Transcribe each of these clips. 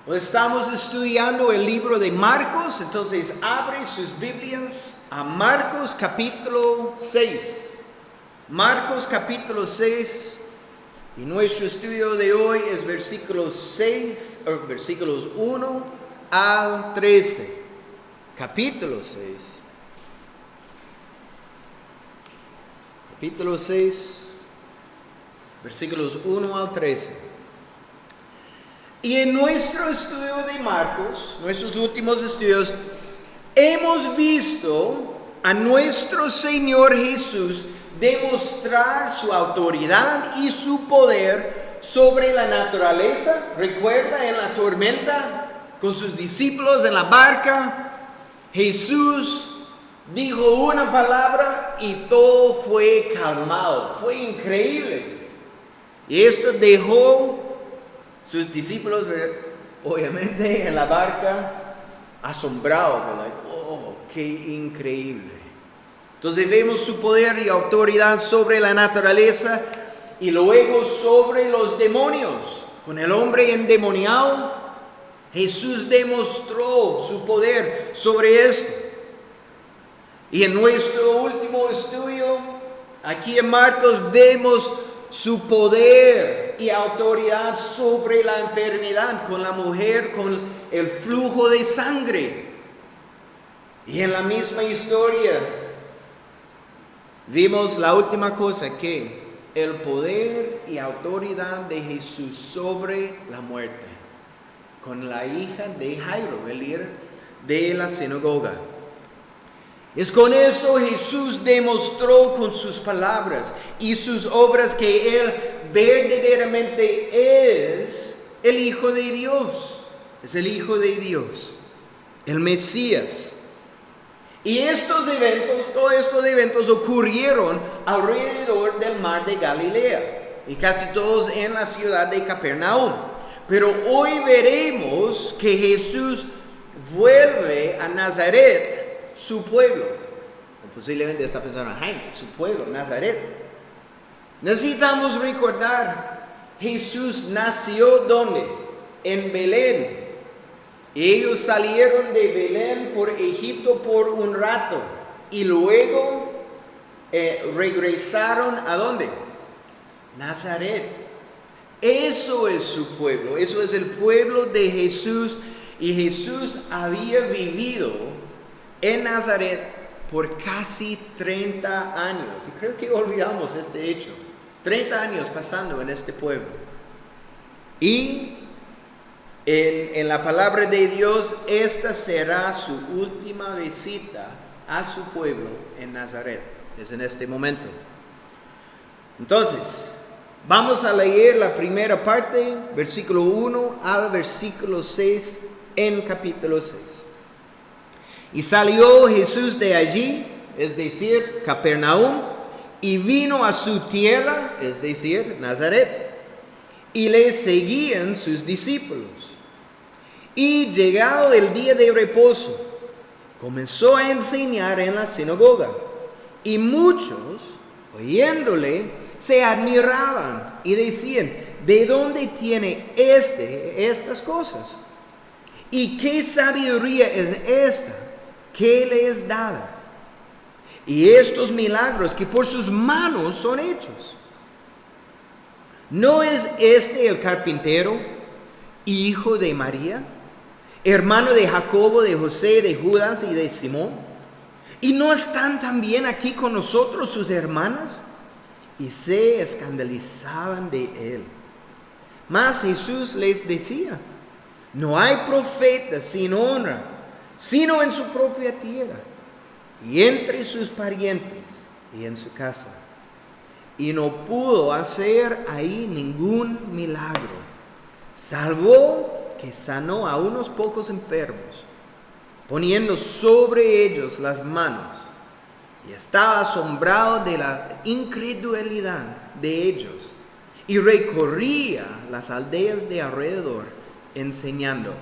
Estamos estudiando el libro de Marcos, entonces abre sus Biblias a Marcos capítulo 6. Marcos capítulo 6 y nuestro estudio de hoy es versículos 1 al 13. Capítulo 6. Capítulo 6, versículos 1 al 13. Y en nuestro estudio de Marcos, nuestros últimos estudios, hemos visto a nuestro Señor Jesús demostrar su autoridad y su poder sobre la naturaleza. ¿Recuerda en la tormenta con sus discípulos en la barca? Jesús dijo una palabra y todo fue calmado. Fue increíble. Y esto dejó sus discípulos, obviamente, en la barca, asombrados. Oh, qué increíble. Entonces vemos su poder y autoridad sobre la naturaleza y luego sobre los demonios. Con el hombre endemoniado, Jesús demostró su poder sobre esto. Y en nuestro último estudio, aquí en Marcos, vemos su poder y autoridad sobre la enfermedad con la mujer con el flujo de sangre. Y en la misma historia vimos la última cosa, que el poder y autoridad de Jesús sobre la muerte con la hija de Jairo, el líder de la sinagoga. Es con eso Jesús demostró con sus palabras y sus obras que Él verdaderamente es el Hijo de Dios. Es el Hijo de Dios, el Mesías. Y todos estos eventos ocurrieron alrededor del mar de Galilea y casi todos en la ciudad de Capernaum. Pero hoy veremos que Jesús vuelve a Nazaret, su pueblo. Posiblemente está pensando, su pueblo, Nazaret. Necesitamos recordar, Jesús nació ¿dónde? En Belén. Ellos salieron de Belén por Egipto por un rato y luego regresaron ¿a dónde? Nazaret. Eso es su pueblo, eso es el pueblo de Jesús, y Jesús había vivido en Nazaret por casi 30 años. Y creo que olvidamos este hecho. 30 años pasando en este pueblo. Y en la palabra de Dios, esta será su última visita a su pueblo en Nazaret. Es en este momento. Entonces, vamos a leer la primera parte, versículo 1 al versículo 6 en capítulo 6. Y salió Jesús de allí, es decir, Capernaum, y vino a su tierra, es decir, Nazaret, y le seguían sus discípulos. Y llegado el día de reposo, comenzó a enseñar en la sinagoga, y muchos, oyéndole, se admiraban y decían, ¿de dónde tiene estas cosas? ¿Y qué sabiduría es esta que le es dada? Y estos milagros que por sus manos son hechos. ¿No es este el carpintero, hijo de María, hermano de Jacobo, de José, de Judas y de Simón? ¿Y no están también aquí con nosotros sus hermanas? Y se escandalizaban de él. Mas Jesús les decía, no hay profeta sin honra, sino en su propia tierra, y entre sus parientes, y en su casa. Y no pudo hacer ahí ningún milagro, salvo que sanó a unos pocos enfermos, poniendo sobre ellos las manos. Y estaba asombrado de la incredulidad de ellos, y recorría las aldeas de alrededor, enseñando.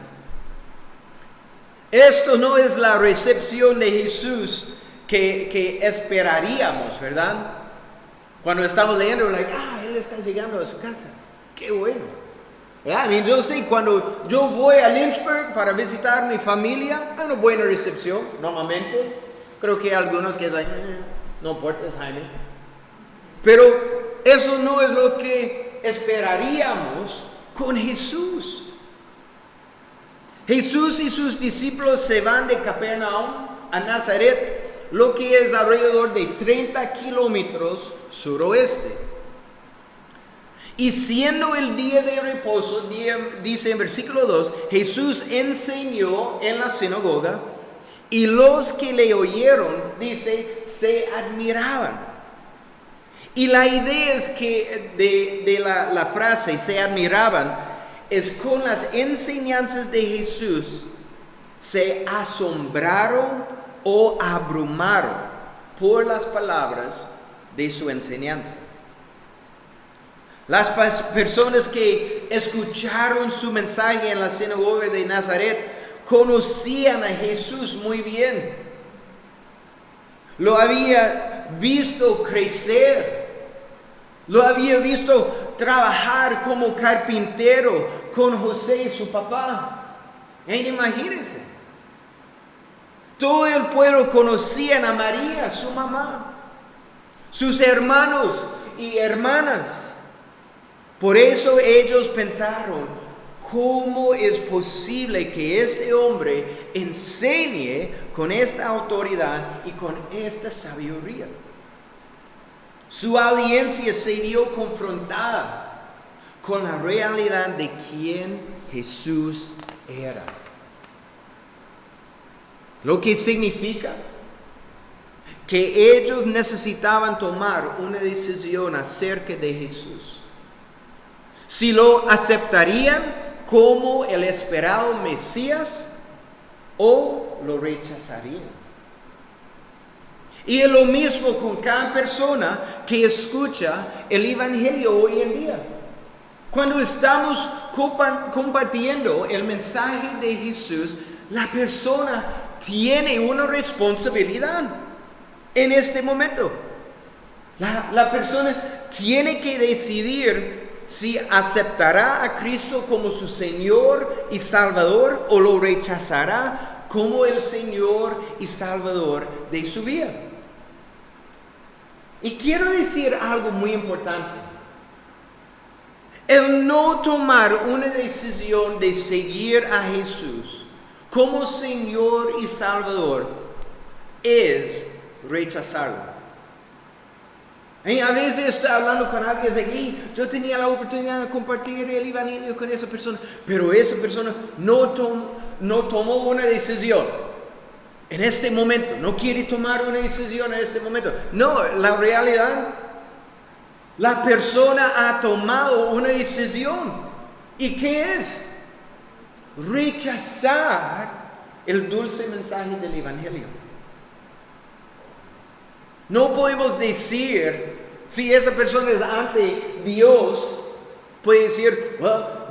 Esto no es la recepción de Jesús que esperaríamos, ¿verdad? Cuando estamos leyendo, Él está llegando a su casa. ¡Qué bueno! ¿verdad? Yo sé, cuando yo voy a Lynchburg para visitar a mi familia, hay una buena recepción, normalmente. Creo que hay algunos que dicen, no importa, es Jaime. Pero eso no es lo que esperaríamos con Jesús. Jesús y sus discípulos se van de Capernaum a Nazaret, lo que es alrededor de 30 kilómetros suroeste. Y siendo el día de reposo, dice en versículo 2, Jesús enseñó en la sinagoga y los que le oyeron, dice, se admiraban. Y la idea es que de la frase se admiraban, es con las enseñanzas de Jesús se asombraron o abrumaron por las palabras de su enseñanza. Las personas que escucharon su mensaje en la sinagoga de Nazaret conocían a Jesús muy bien. Lo había visto crecer. Lo había visto trabajar como carpintero con José, su papá. Imagínense. Todo el pueblo conocía a María, su mamá, sus hermanos y hermanas. Por eso ellos pensaron, ¿cómo es posible que este hombre enseñe con esta autoridad y con esta sabiduría? Su audiencia se vio confrontada con la realidad de quién Jesús era. Lo que significa que ellos necesitaban tomar una decisión acerca de Jesús. Si lo aceptarían como el esperado Mesías o lo rechazarían. Y es lo mismo con cada persona que escucha el Evangelio hoy en día. Cuando estamos compartiendo el mensaje de Jesús, la persona tiene una responsabilidad en este momento. La persona tiene que decidir si aceptará a Cristo como su Señor y Salvador o lo rechazará como el Señor y Salvador de su vida. Y quiero decir algo muy importante. El no tomar una decisión de seguir a Jesús como Señor y Salvador es rechazarlo. A veces estoy hablando con alguien de que yo tenía la oportunidad de compartir el Evangelio con esa persona, pero esa persona no tomó una decisión en este momento, no quiere tomar una decisión en este momento. No, la realidad, la persona ha tomado una decisión. ¿Y qué es? Rechazar el dulce mensaje del Evangelio. No podemos decir, si esa persona es ante Dios, puede decir,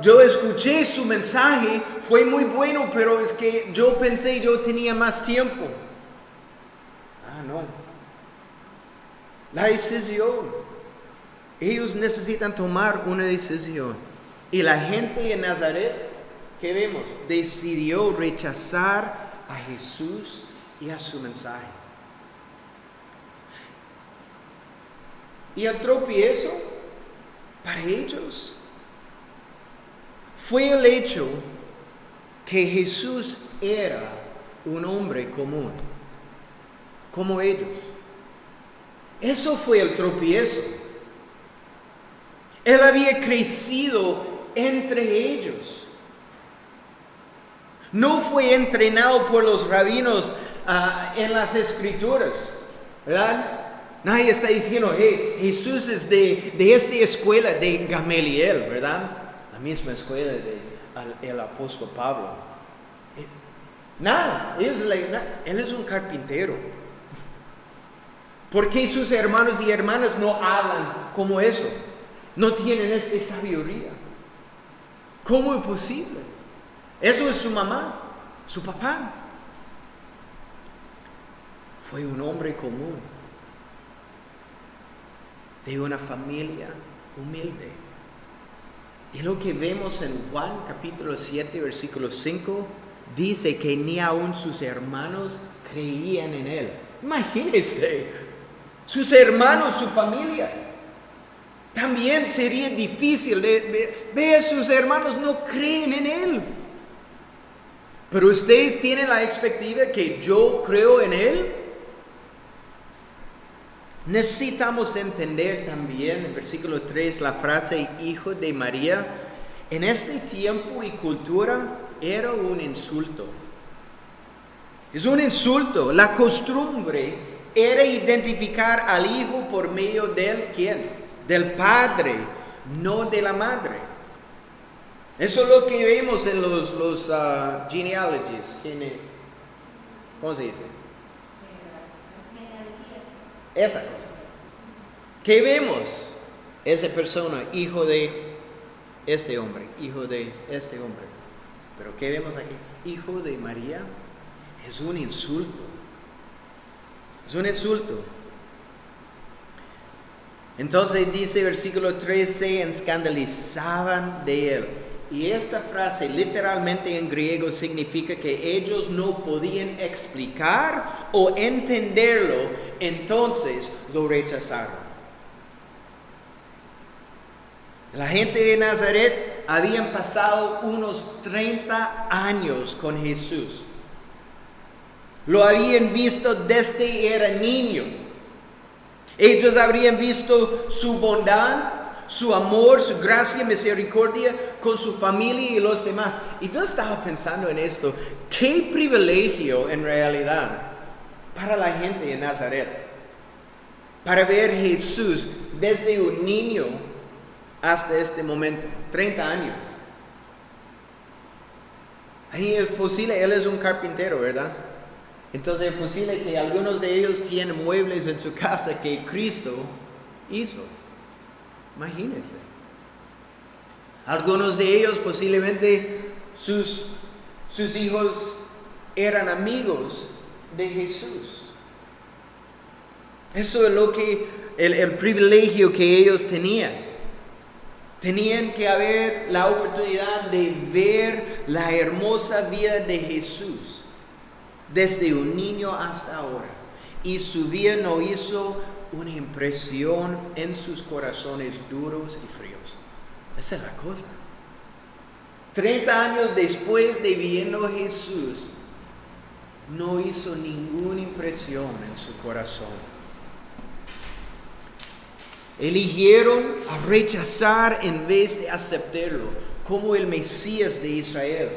yo escuché su mensaje, fue muy bueno, pero es que yo pensé yo tenía más tiempo. No. La decisión. Ellos necesitan tomar una decisión. Y la gente en Nazaret, ¿qué vemos? Decidió rechazar a Jesús y a su mensaje. Y el tropiezo para ellos fue el hecho que Jesús era un hombre común, como ellos. Eso fue el tropiezo. Él había crecido entre ellos. No fue entrenado por los rabinos en las escrituras, ¿verdad? Nadie está diciendo, Jesús es de esta escuela de Gamaliel, ¿verdad? La misma escuela del apóstol Pablo. Nada, él es un carpintero. ¿Por qué sus hermanos y hermanas no hablan como eso? No tienen esta sabiduría. ¿Cómo es posible? Eso es su mamá, su papá. Fue un hombre común, de una familia humilde. Y lo que vemos en Juan capítulo 7, versículo 5, dice que ni aun sus hermanos creían en él. Imagínense, sus hermanos, su familia. También sería difícil ver sus hermanos no creen en él. Pero ustedes tienen la expectativa que yo creo en él. Necesitamos entender también en versículo 3 la frase hijo de María. En este tiempo y cultura era un insulto. Es un insulto. La costumbre era identificar al hijo por medio del ¿quién? Del padre, no de la madre. Eso es lo que vemos en los genealogies. ¿Cómo se dice? Esa cosa. ¿Qué vemos? Esa persona, hijo de este hombre, hijo de este hombre. Pero ¿qué vemos aquí? Hijo de María. Es un insulto. Es un insulto. Entonces dice versículo 3, se escandalizaban de él. Y esta frase literalmente en griego significa que ellos no podían explicar o entenderlo, entonces lo rechazaron. La gente de Nazaret habían pasado unos 30 años con Jesús. Lo habían visto desde era niño. Ellos habrían visto su bondad, su amor, su gracia, misericordia con su familia y los demás. Y yo estaba pensando en esto. Qué privilegio en realidad para la gente de Nazaret. Para ver Jesús desde un niño hasta este momento. 30 años. Ahí es posible, él es un carpintero, ¿verdad? Entonces es posible que algunos de ellos tienen muebles en su casa que Cristo hizo. Imagínense. Algunos de ellos posiblemente sus hijos eran amigos de Jesús. Eso es lo que el privilegio que ellos tenían. Tenían que haber la oportunidad de ver la hermosa vida de Jesús. Desde un niño hasta ahora. Y su vida no hizo una impresión en sus corazones duros y fríos. Esa es la cosa. 30 años después de viendo a Jesús, no hizo ninguna impresión en su corazón. Eligieron a rechazar en vez de aceptarlo como el Mesías de Israel.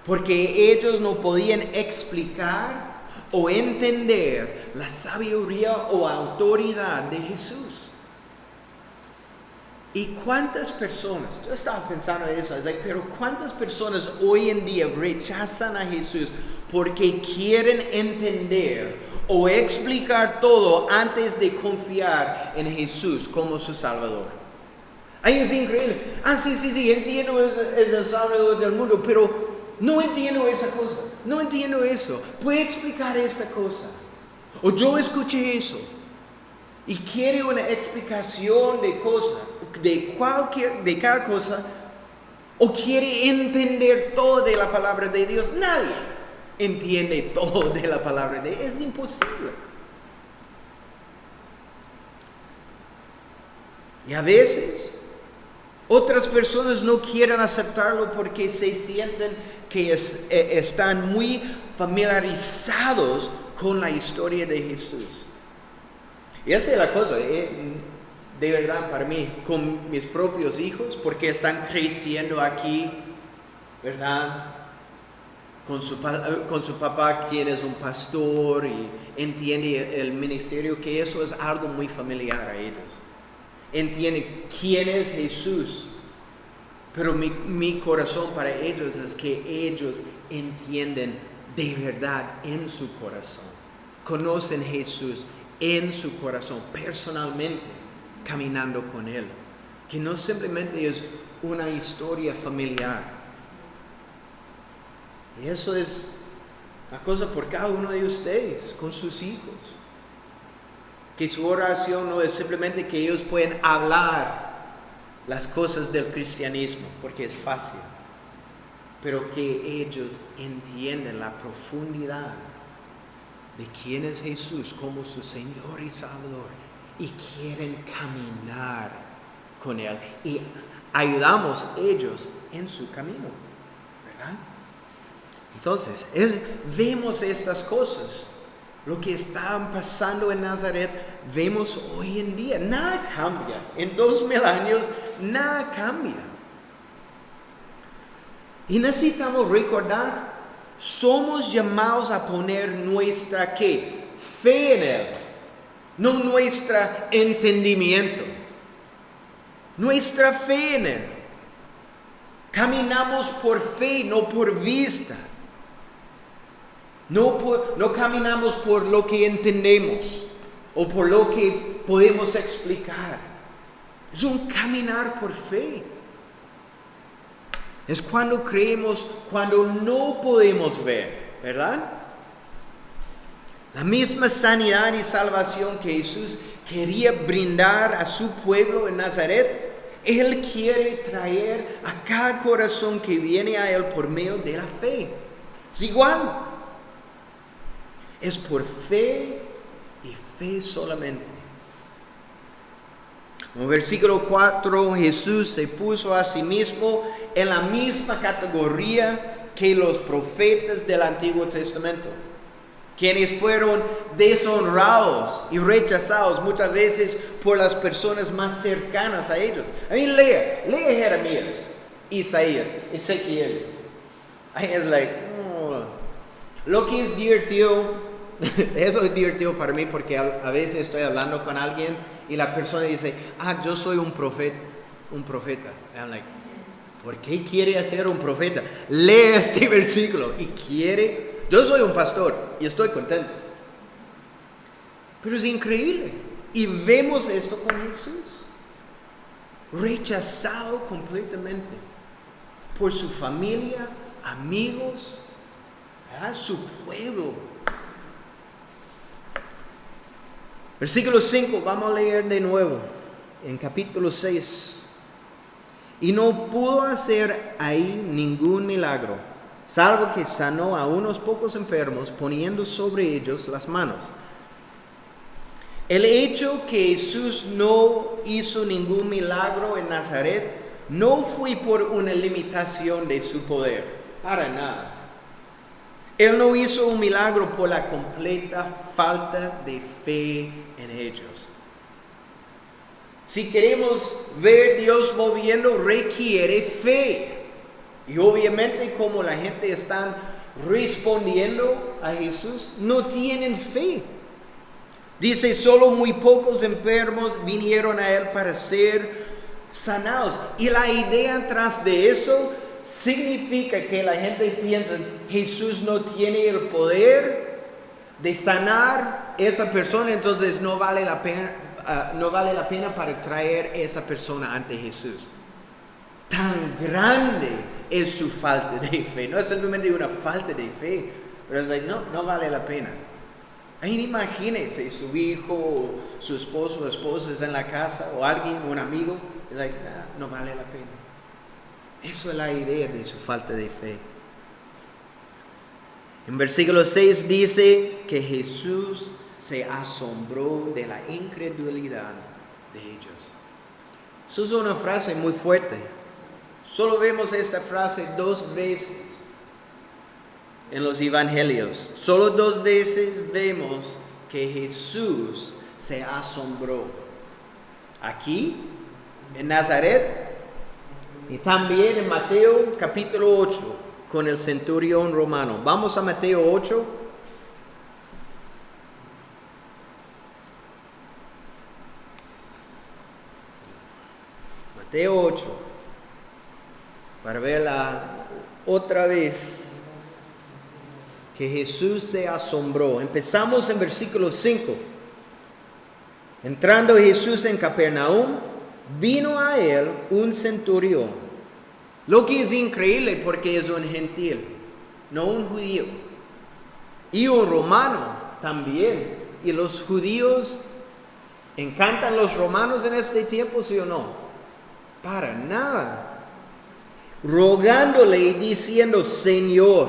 Porque ellos no podían explicar o entender la sabiduría o autoridad de Jesús. ¿Y cuántas personas? Yo estaba pensando en eso, pero ¿cuántas personas hoy en día rechazan a Jesús porque quieren entender o explicar todo antes de confiar en Jesús como su Salvador? Ahí es increíble. Sí, entiendo, es el Salvador del mundo, pero no entiendo esa cosa, no entiendo eso. ¿Puede explicar esta cosa? O yo escuché eso y quiere una explicación de cosas, de cada cosa, o quiere entender todo de la palabra de Dios. Nadie entiende todo de la palabra de Dios, es imposible. Y a veces otras personas no quieren aceptarlo porque se sienten que están muy familiarizados con la historia de Jesús. Y esa es la cosa, de verdad para mí, con mis propios hijos, porque están creciendo aquí, ¿verdad? Con su papá, quien es un pastor y entiende el ministerio, que eso es algo muy familiar a ellos. Entienden quién es Jesús. Pero mi corazón para ellos es que ellos entienden de verdad en su corazón. Conocen Jesús en su corazón, personalmente, caminando con Él. Que no simplemente es una historia familiar. Y eso es la cosa por cada uno de ustedes, con sus hijos. Que su oración no es simplemente que ellos pueden hablar las cosas del cristianismo, porque es fácil, pero que ellos entiendan la profundidad de quién es Jesús como su Señor y Salvador y quieren caminar con Él y ayudamos a ellos en su camino, ¿verdad? Entonces, vemos estas cosas, lo que estaban pasando en Nazaret, vemos hoy en día, nada cambia, en 2000 años nada cambia. Y necesitamos recordar, somos llamados a poner nuestra ¿qué? Fe en Él, no nuestro entendimiento, nuestra fe en Él. Caminamos por fe, no por vista. No caminamos por lo que entendemos o por lo que podemos explicar. Es un caminar por fe. Es cuando creemos, cuando no podemos ver, ¿verdad? La misma sanidad y salvación que Jesús quería brindar a su pueblo en Nazaret, Él quiere traer a cada corazón que viene a Él por medio de la fe. Es igual. Es por fe y fe solamente. En el versículo 4, Jesús se puso a sí mismo en la misma categoría que los profetas del Antiguo Testamento, quienes fueron deshonrados y rechazados muchas veces por las personas más cercanas a ellos. Lea Jeremías, Isaías, Ezequiel. Es like, lo que es divertido, eso es divertido para mí porque a veces estoy hablando con alguien y la persona dice, yo soy un profeta. I'm like, ¿por qué quiere ser un profeta? Lee este versículo y quiere. Yo soy un pastor y estoy contento. Pero es increíble. Y vemos esto con Jesús. Rechazado completamente por su familia, amigos, ¿verdad? Su pueblo. Versículo 5, vamos a leer de nuevo, en capítulo 6. Y no pudo hacer ahí ningún milagro, salvo que sanó a unos pocos enfermos, poniendo sobre ellos las manos. El hecho que Jesús no hizo ningún milagro en Nazaret no fue por una limitación de su poder, para nada. Él no hizo un milagro por la completa falta de fe en ellos. Si queremos ver a Dios moviendo, requiere fe. Y obviamente como la gente está respondiendo a Jesús, no tienen fe. Dice, solo muy pocos enfermos vinieron a Él para ser sanados. Y la idea tras de eso significa que la gente piensa, Jesús no tiene el poder de sanar a esa persona, entonces no vale la pena para traer a esa persona ante Jesús. Tan grande es su falta de fe. No es simplemente una falta de fe, pero es like, no vale la pena. Imagínense su hijo, su esposo o esposa está en la casa, o alguien, un amigo, es like, no vale la pena. Eso es la idea de su falta de fe. En versículo 6 dice que Jesús se asombró de la incredulidad de ellos. Eso es una frase muy fuerte. Solo vemos esta frase 2 veces en los evangelios. Solo 2 veces vemos que Jesús se asombró. Aquí, en Nazaret, y también en Mateo capítulo 8, con el centurión romano. Vamos a Mateo 8. Mateo 8. Para ver otra vez que Jesús se asombró. Empezamos en versículo 5. Entrando Jesús en Capernaum, vino a él un centurión, lo que es increíble porque es un gentil, no un judío, y un romano también. Y los judíos, ¿encantan los romanos en este tiempo, sí o no? para nada. Rogándole y diciendo, Señor.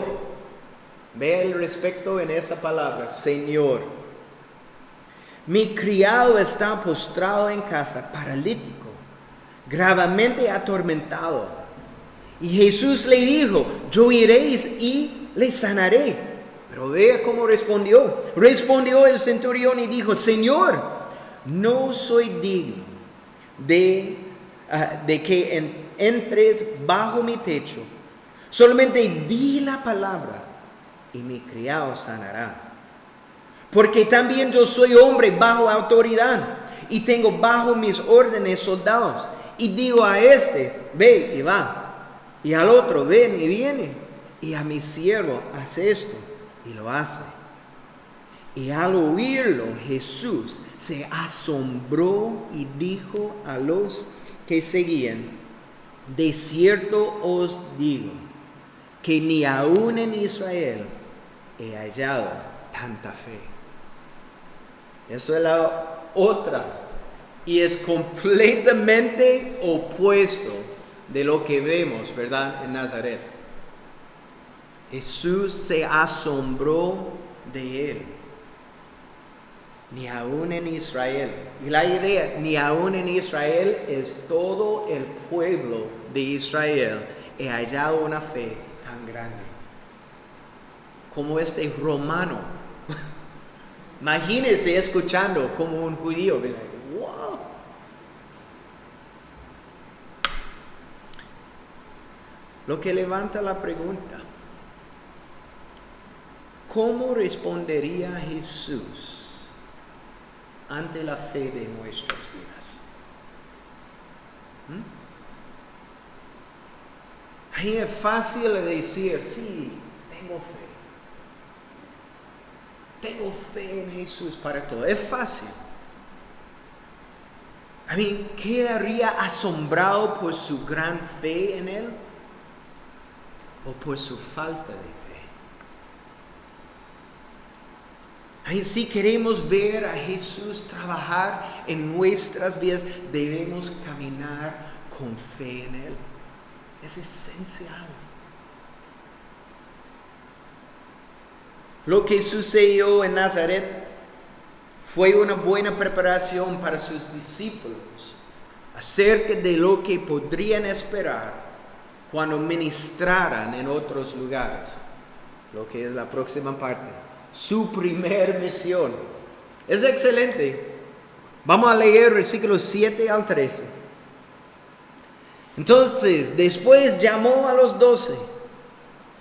Vea el respecto en esa palabra, Señor. Mi criado está postrado en casa, paralítico, gravemente atormentado. Y Jesús le dijo, yo iré y le sanaré. Pero vea cómo respondió. Respondió el centurión y dijo, Señor, no soy digno de que entres bajo mi techo. Solamente di la palabra y mi criado sanará. Porque también yo soy hombre bajo autoridad y tengo bajo mis órdenes soldados. Y digo a este, ve y va. Y al otro, ven y viene. Y a mi siervo, haz esto. Y lo hace. Y al oírlo, Jesús se asombró y dijo a los que seguían, de cierto os digo, que ni aún en Israel he hallado tanta fe. Eso es la otra. Y es completamente opuesto de lo que vemos, ¿verdad? En Nazaret. Jesús se asombró de él. Ni aún en Israel. Y la idea, ni aún en Israel, es todo el pueblo de Israel he hallado una fe tan grande. Como este romano. Imagínese escuchando como un judío. Wow. Lo que levanta la pregunta. ¿Cómo respondería Jesús ante la fe de nuestras vidas? Ahí es fácil decir, sí, tengo fe. Tengo fe en Jesús para todo. Es fácil. ¿Quedaría asombrado por su gran fe en Él? ¿O por su falta de fe? Si queremos ver a Jesús trabajar en nuestras vidas, debemos caminar con fe en Él. Es esencial. Lo que sucedió en Nazaret fue una buena preparación para sus discípulos acerca de lo que podrían esperar cuando ministraran en otros lugares. Lo que es la próxima parte. Su primer misión. Es excelente. Vamos a leer versículos 7 al 13. Entonces, después llamó a los 12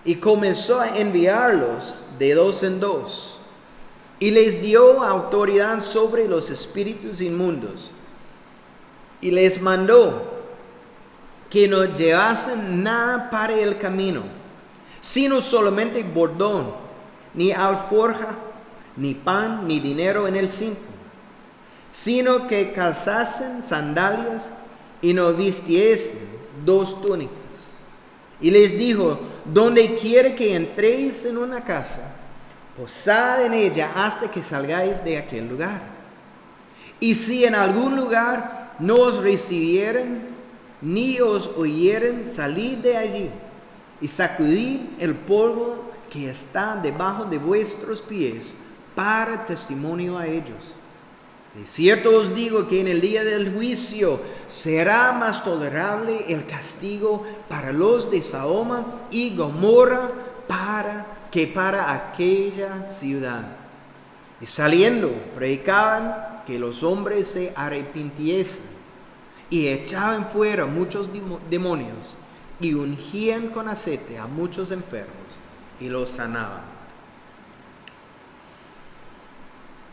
y comenzó a enviarlos de dos en dos. Y les dio autoridad sobre los espíritus inmundos. Y les mandó que no llevasen nada para el camino, sino solamente bordón, ni alforja, ni pan, ni dinero en el cinto, sino que calzasen sandalias y no vistiesen dos túnicas. Y les dijo, donde quiera que entréis en una casa, posad en ella hasta que salgáis de aquel lugar. Y si en algún lugar no os recibieren, ni os oyeren, salid de allí y sacudid el polvo que está debajo de vuestros pies para testimonio a ellos. De cierto os digo que en el día del juicio será más tolerable el castigo para los de Sodoma y Gomorra que para aquella ciudad. Y saliendo, predicaban que los hombres se arrepintiesen y echaban fuera muchos demonios y ungían con aceite a muchos enfermos y los sanaban.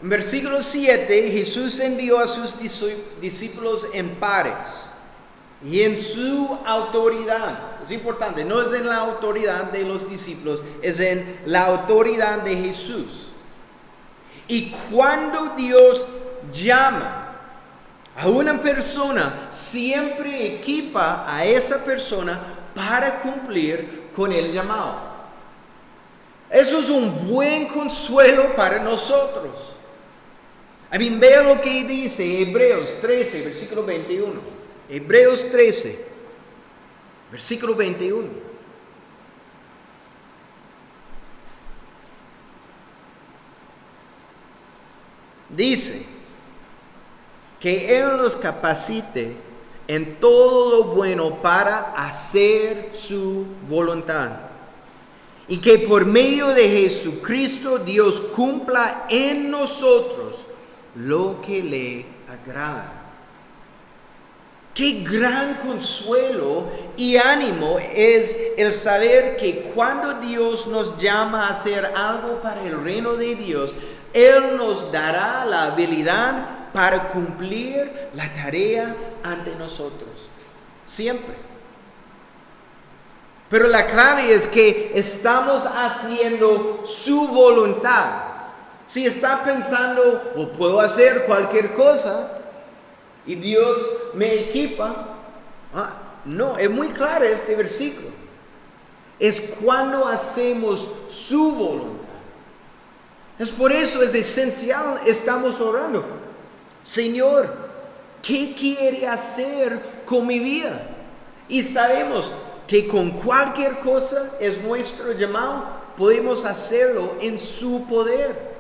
En versículo 7, Jesús envió a sus discípulos en pares y en su autoridad. Es importante, no es en la autoridad de los discípulos, es en la autoridad de Jesús. Y cuando Dios llama a una persona, siempre equipa a esa persona para cumplir con el llamado. Eso es un buen consuelo para nosotros. Vea lo que dice Hebreos 13, versículo 21. Hebreos 13, versículo 21. Dice que Él los capacite en todo lo bueno para hacer su voluntad. Y que por medio de Jesucristo Dios cumpla en nosotros lo que le agrada. Qué gran consuelo y ánimo es el saber que cuando Dios nos llama a hacer algo para el reino de Dios, Él nos dará la habilidad para cumplir la tarea ante nosotros. Siempre. Pero la clave es que estamos haciendo su voluntad. Si está pensando, o puedo hacer cualquier cosa, y Dios me equipa, no, es muy claro este versículo. Es cuando hacemos su voluntad. Es por eso es esencial, estamos orando. Señor, ¿qué quiere hacer con mi vida? Y sabemos que con cualquier cosa es nuestro llamado, podemos hacerlo en su poder.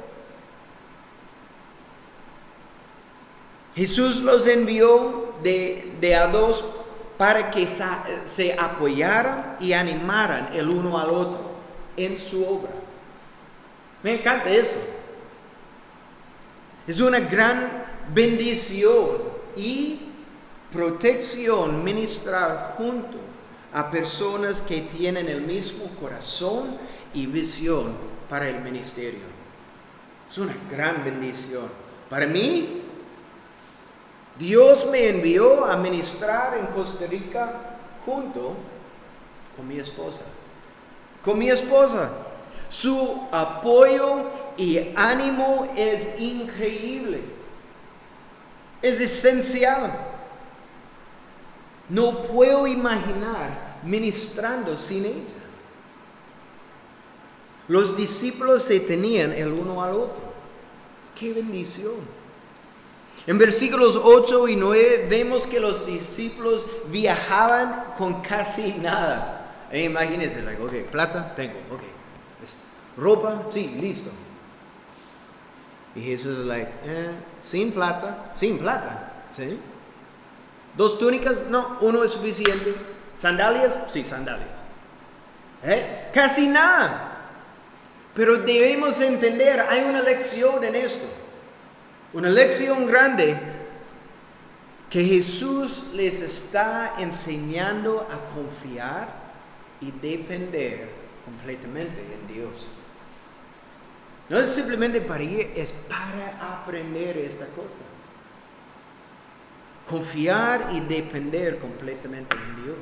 Jesús los envió de a dos para que se apoyaran y animaran el uno al otro en su obra. Me encanta eso. Es una gran bendición y protección ministrar junto a personas que tienen el mismo corazón y visión para el ministerio. Es una gran bendición. Para mí, Dios me envió a ministrar en Costa Rica junto con mi esposa. Con mi esposa. Su apoyo y ánimo es increíble. Es esencial. No puedo imaginar ministrando sin ella. Los discípulos se tenían el uno al otro. ¡Qué bendición! En versículos 8 y 9 vemos que los discípulos viajaban con casi nada. Imagínense, ok, plata, tengo, ok. Ropa, sí, listo. Y Jesús es sin plata, ¿sí? 2 túnicas, no, 1 es suficiente. ¿Sandalias? Sí, sandalias. Casi nada. Pero debemos entender, hay una lección en esto. Una lección grande que Jesús les está enseñando a confiar y depender completamente en Dios. No es simplemente para ir, es para aprender esta cosa. Confiar y depender completamente en Dios.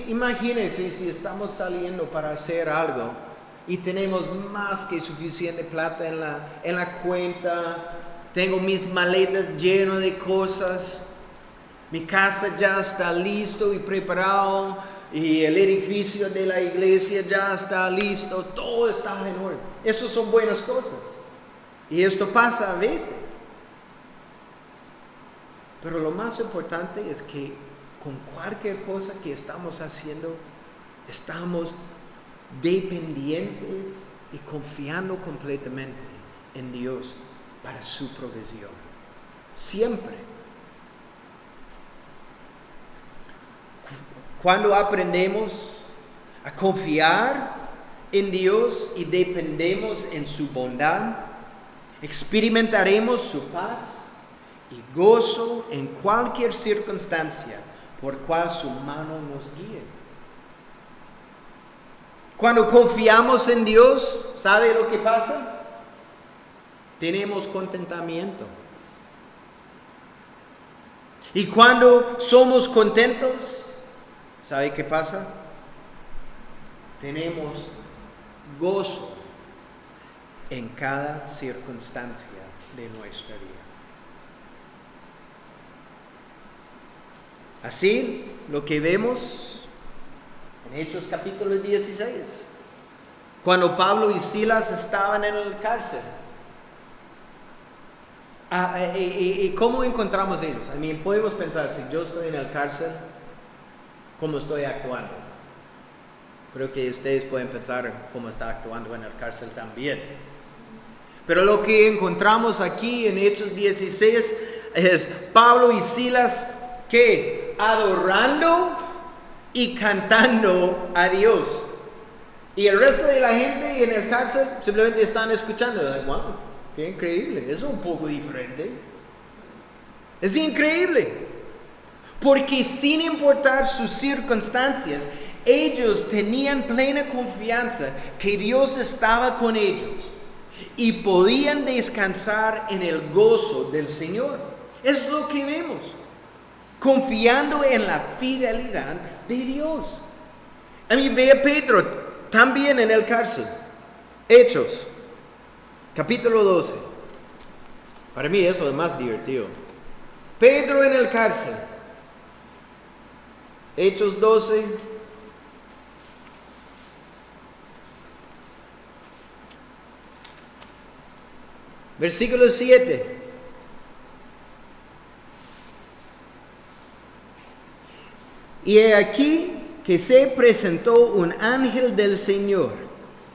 Imagínense si estamos saliendo para hacer algo y tenemos más que suficiente plata en la cuenta. Tengo mis maletas llenas de cosas. Mi casa ya está listo y preparado. Y el edificio de la iglesia ya está listo. Todo está en orden. Esas son buenas cosas. Y esto pasa a veces. Pero lo más importante es que con cualquier cosa que estamos haciendo, estamos dependientes y confiando completamente en Dios para su provisión. Siempre. Cuando aprendemos a confiar en Dios y dependemos en su bondad, experimentaremos su paz y gozo en cualquier circunstancia por cual su mano nos guíe. Cuando confiamos en Dios, ¿sabe lo que pasa? Tenemos contentamiento. Y cuando somos contentos, ¿sabe qué pasa? Tenemos gozo en cada circunstancia de nuestra vida. Así, lo que vemos en Hechos capítulo 16, cuando Pablo y Silas estaban en el cárcel, ¿Y cómo encontramos ellos? Podemos pensar, si yo estoy en el cárcel, ¿cómo estoy actuando? Creo que ustedes pueden pensar cómo está actuando en el cárcel también. Pero lo que encontramos aquí en Hechos 16 es Pablo y Silas que adorando y cantando a Dios. Y el resto de la gente en el cárcel simplemente están escuchando. Wow, qué increíble, es un poco diferente. Es increíble. Porque sin importar sus circunstancias, ellos tenían plena confianza que Dios estaba con ellos y podían descansar en el gozo del Señor. Es lo que vemos, confiando en la fidelidad de Dios. Ve a Pedro también en el cárcel. Hechos, capítulo 12. Para mí eso es más divertido. Pedro en el cárcel. Hechos 12. Versículo 7. Y he aquí que se presentó un ángel del Señor,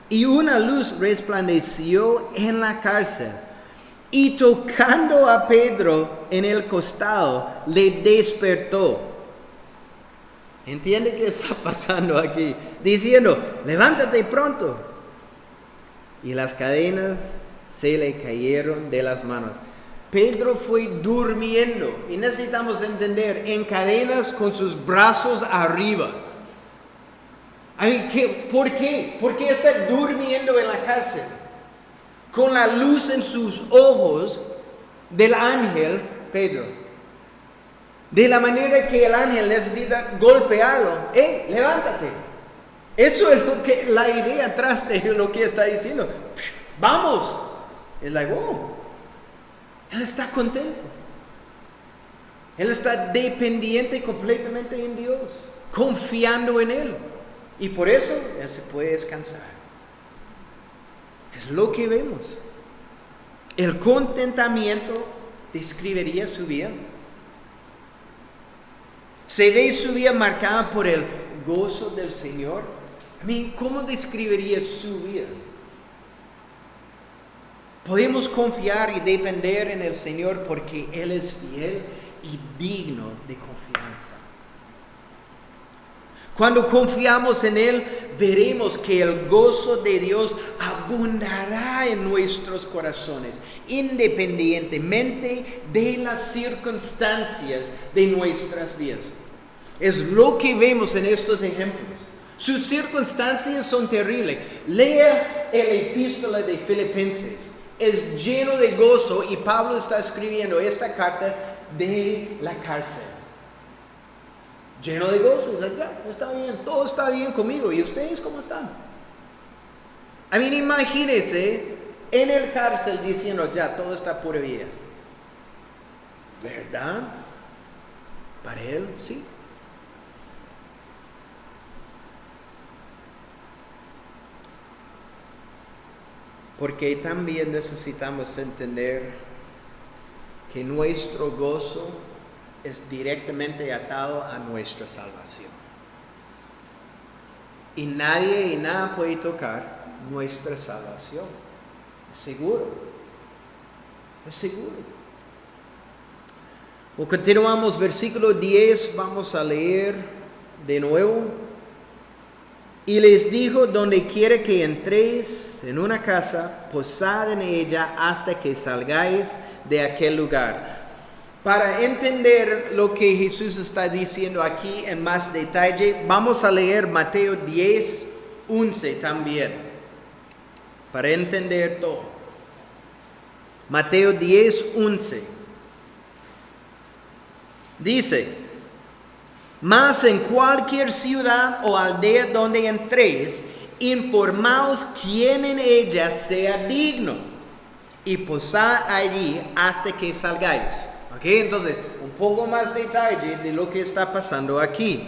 y una luz resplandeció en la cárcel, y tocando a Pedro en el costado, le despertó. ¿Entiende qué está pasando aquí? Diciendo, levántate pronto. Y las cadenas se le cayeron de las manos. Pedro fue durmiendo, y necesitamos entender, en cadenas con sus brazos arriba. ¿Por qué? ¿Por qué está durmiendo en la cárcel? Con la luz en sus ojos del ángel Pedro. De la manera que el ángel necesita golpearlo. Levántate. Eso es la idea atrás de lo que está diciendo. Vamos. Es like, wow. Él está contento. Él está dependiente completamente en Dios, confiando en Él. Y por eso Él se puede descansar. Es lo que vemos. El contentamiento describiría su vida. Se ve su vida marcada por el gozo del Señor. ¿Cómo describiría su vida? Podemos confiar y depender en el Señor porque Él es fiel y digno de confianza. Cuando confiamos en Él, veremos que el gozo de Dios abundará en nuestros corazones, independientemente de las circunstancias de nuestras vidas. Es lo que vemos en estos ejemplos. Sus circunstancias son terribles. Lea el epístola de Filipenses. Es lleno de gozo y Pablo está escribiendo esta carta de la cárcel. Lleno de gozo, está bien, todo está bien conmigo. ¿Y ustedes cómo están? Imagínense en el cárcel diciendo, ya, todo está por bien. ¿Verdad? Para él, sí. Porque también necesitamos entender que nuestro gozo es directamente atado a nuestra salvación. Y nadie y nada puede tocar nuestra salvación. Es seguro. Es seguro. Continuamos, versículo 10, vamos a leer de nuevo. Y les dijo, donde quiera que entréis en una casa, posad en ella hasta que salgáis de aquel lugar. Para entender lo que Jesús está diciendo aquí en más detalle, vamos a leer Mateo 10, 11 también, para entender todo. Mateo 10, 11. Dice, mas en cualquier ciudad o aldea donde entréis, informaos quién en ella sea digno, y posad allí hasta que salgáis. Entonces, un poco más detalle de lo que está pasando aquí.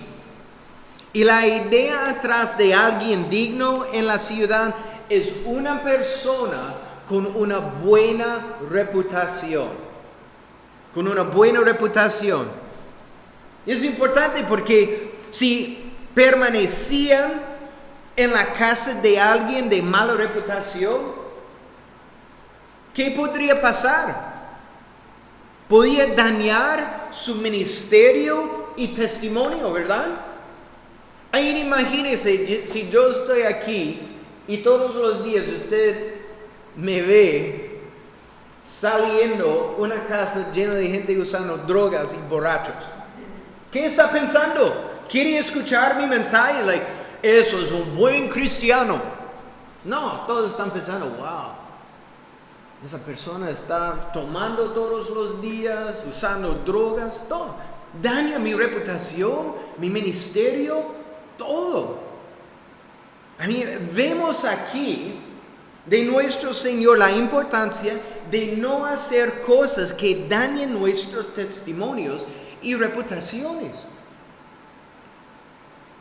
Y la idea atrás de alguien digno en la ciudad es una persona con una buena reputación. con una buena reputación. Y es importante porque si permanecían en la casa de alguien de mala reputación, ¿qué podría pasar? Podía dañar su ministerio y testimonio, ¿verdad? Ahí imagínense, si yo estoy aquí y todos los días usted me ve saliendo una casa llena de gente usando drogas y borrachos. ¿Qué está pensando? ¿Quiere escuchar mi mensaje? Eso es un buen cristiano. No, todos están pensando, wow, esa persona está tomando todos los días, usando drogas, todo. Daña mi reputación, mi ministerio, todo. Vemos aquí de nuestro Señor la importancia de no hacer cosas que dañen nuestros testimonios y reputaciones,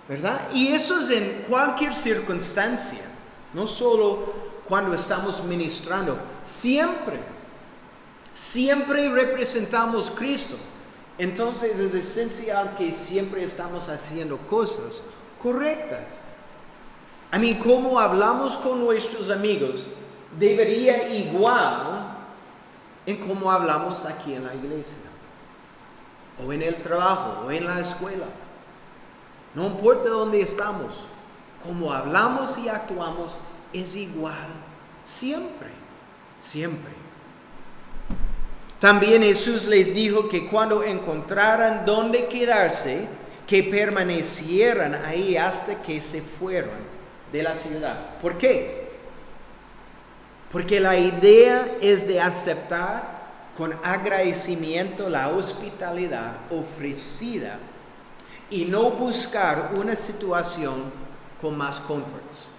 ¿verdad? Y eso es en cualquier circunstancia, no solo cuando estamos ministrando. Siempre representamos a Cristo. Entonces es esencial que siempre estamos haciendo cosas correctas. Cómo hablamos con nuestros amigos debería igual en cómo hablamos aquí en la iglesia, o en el trabajo, o en la escuela. No importa dónde estamos, cómo hablamos y actuamos es igual siempre. También Jesús les dijo que cuando encontraran dónde quedarse, que permanecieran ahí hasta que se fueran de la ciudad. ¿Por qué? Porque la idea es de aceptar con agradecimiento la hospitalidad ofrecida y no buscar una situación con más conforts.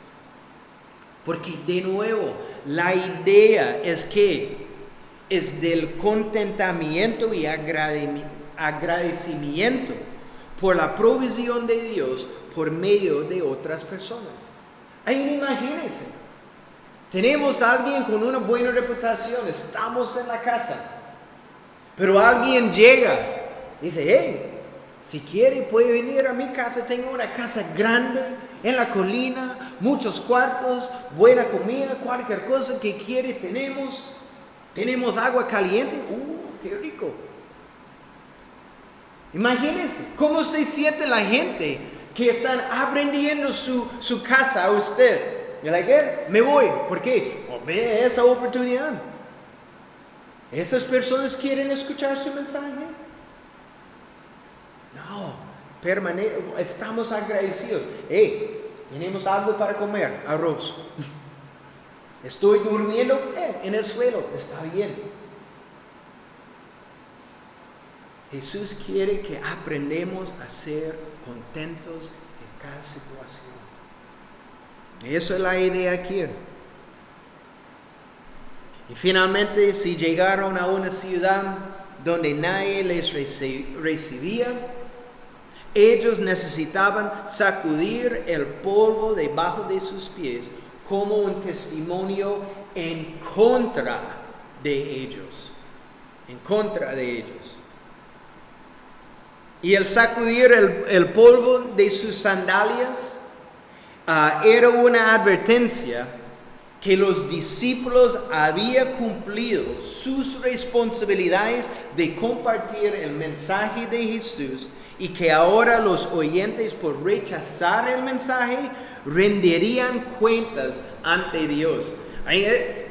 Porque de nuevo, la idea es que es del contentamiento y agradecimiento por la provisión de Dios por medio de otras personas. Ahí imagínense, tenemos a alguien con una buena reputación, estamos en la casa, pero alguien llega y dice, hey, si quiere puede venir a mi casa, tengo una casa grande en la colina, muchos cuartos, buena comida, cualquier cosa que quiere tenemos agua caliente, qué rico. Imagínense cómo se siente la gente que están aprendiendo su casa a usted. Y me voy. ¿Por qué? Ve esa oportunidad. ¿Esas personas quieren escuchar su mensaje? No, estamos agradecidos. Hey, tenemos algo para comer, arroz. Estoy durmiendo en el suelo, está bien. Jesús quiere que aprendamos a ser contentos en cada situación. Esa es la idea aquí. Y finalmente, si llegaron a una ciudad donde nadie les recibía, ellos necesitaban sacudir el polvo debajo de sus pies como un testimonio en contra de ellos. En contra de ellos. Y el sacudir el polvo de sus sandalias era una advertencia que los discípulos habían cumplido sus responsabilidades de compartir el mensaje de Jesús y que ahora los oyentes, por rechazar el mensaje, rendirían cuentas ante Dios.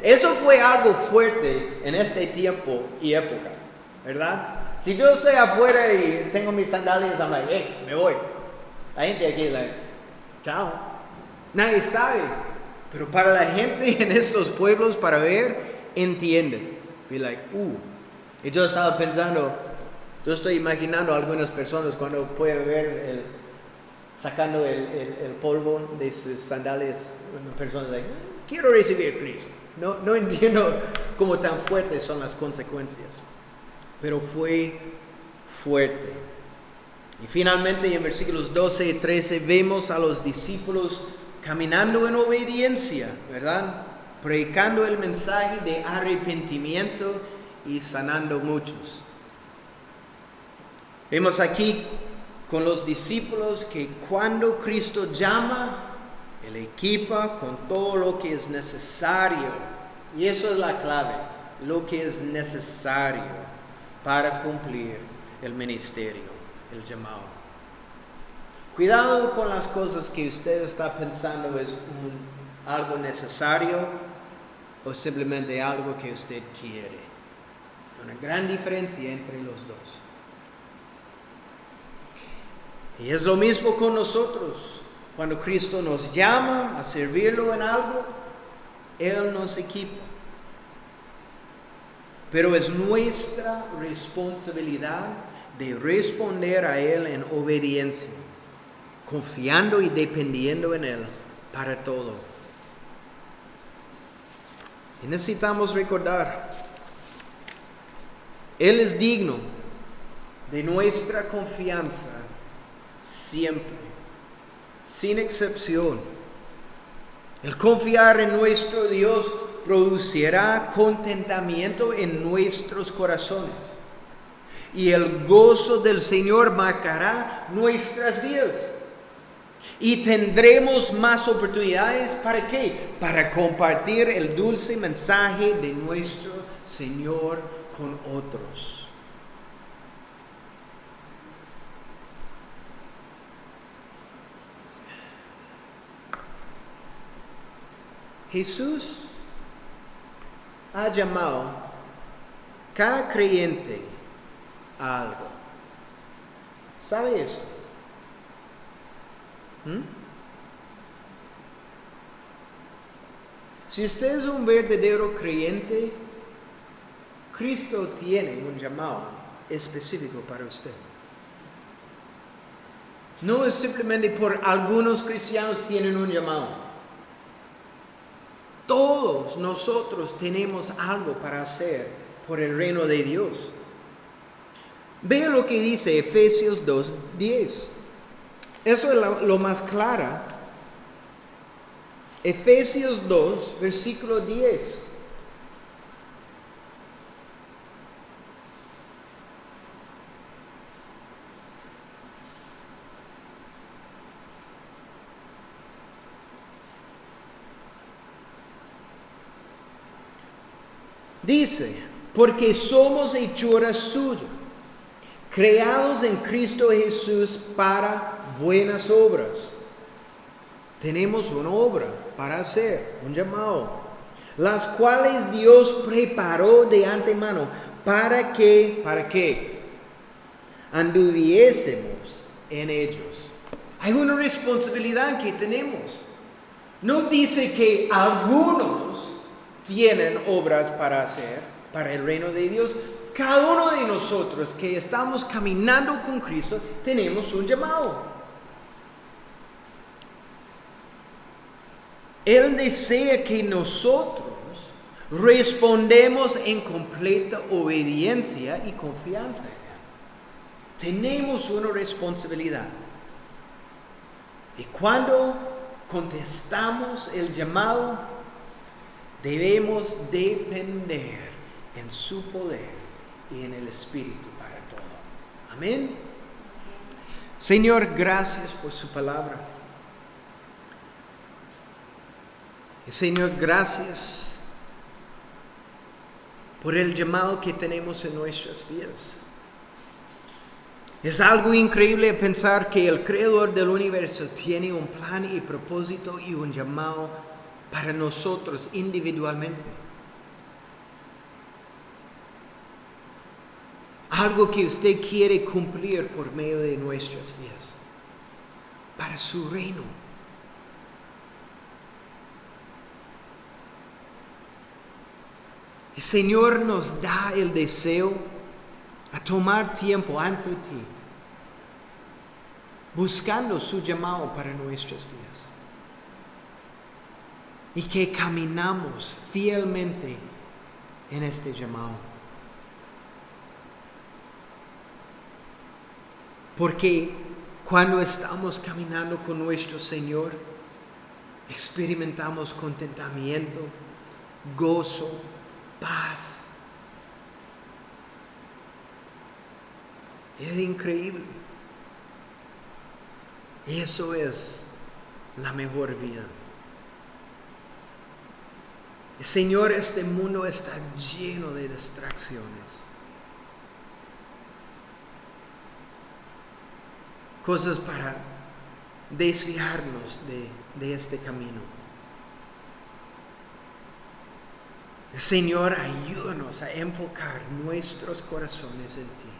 Eso fue algo fuerte en este tiempo y época, ¿verdad? Si yo estoy afuera y tengo mis sandalias, I'm like, hey, me voy. La gente aquí, chao. Nadie sabe. Pero para la gente en estos pueblos, para ver, entienden. Be like, Y yo estaba pensando, yo estoy imaginando a algunas personas cuando pueden ver sacando el polvo de sus sandalias. Una persona like, quiero recibir Cristo. No entiendo cómo tan fuertes son las consecuencias. Pero fue fuerte. Y finalmente en versículos 12 y 13 vemos a los discípulos caminando en obediencia, ¿verdad? Predicando el mensaje de arrepentimiento y sanando muchos. Vemos aquí con los discípulos que cuando Cristo llama, Él equipa con todo lo que es necesario. Y eso es la clave, lo que es necesario para cumplir el ministerio, el llamado. Cuidado con las cosas que usted está pensando es algo necesario o simplemente algo que usted quiere. Una gran diferencia entre los dos. Y es lo mismo con nosotros. Cuando Cristo nos llama a servirlo en algo, Él nos equipa. Pero es nuestra responsabilidad de responder a Él en obediencia, confiando y dependiendo en Él para todo. Y necesitamos recordar, Él es digno de nuestra confianza siempre, sin excepción. El confiar en nuestro Dios producirá contentamiento en nuestros corazones. Y el gozo del Señor marcará nuestras vidas. Y tendremos más oportunidades, ¿para qué? Para compartir el dulce mensaje de nuestro Señor con otros. Jesús ha llamado cada creyente a algo. ¿Sabe eso? Si usted es un verdadero creyente, Cristo tiene un llamado específico para usted. No es simplemente por algunos cristianos tienen un llamado. Todos nosotros tenemos algo para hacer por el reino de Dios. Vea lo que dice Efesios 2:10. Eso es lo más clara. Efesios 2, versículo 10. Dice, porque somos hechura suya, creados en Cristo Jesús para buenas obras. Tenemos una obra para hacer, un llamado, las cuales Dios preparó de antemano para que anduviésemos en ellos. Hay una responsabilidad que tenemos. No dice que algunos tienen obras para hacer para el reino de Dios. Cada uno de nosotros que estamos caminando con Cristo tenemos un llamado. Él desea que nosotros respondemos en completa obediencia y confianza en Él. Tenemos una responsabilidad. Y cuando contestamos el llamado, debemos depender en su poder y en el Espíritu para todo. Amén. Señor, gracias por su palabra. Y Señor, gracias por el llamado que tenemos en nuestras vidas. Es algo increíble pensar que el Creador del universo tiene un plan y propósito y un llamado para nosotros individualmente. Algo que usted quiere cumplir por medio de nuestras vidas, para su reino. El Señor nos da el deseo a tomar tiempo ante ti, buscando su llamado para nuestras vidas. Y que caminamos fielmente en este llamado. Porque cuando estamos caminando con nuestro Señor, experimentamos contentamiento, gozo, paz. Es increíble. Eso es la mejor vida. Señor, este mundo está lleno de distracciones. Cosas para desviarnos de este camino. Señor, ayúdanos a enfocar nuestros corazones en ti,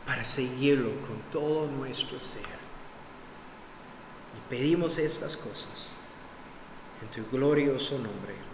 para seguirlo con todo nuestro ser. Y pedimos estas cosas en tu glorioso nombre.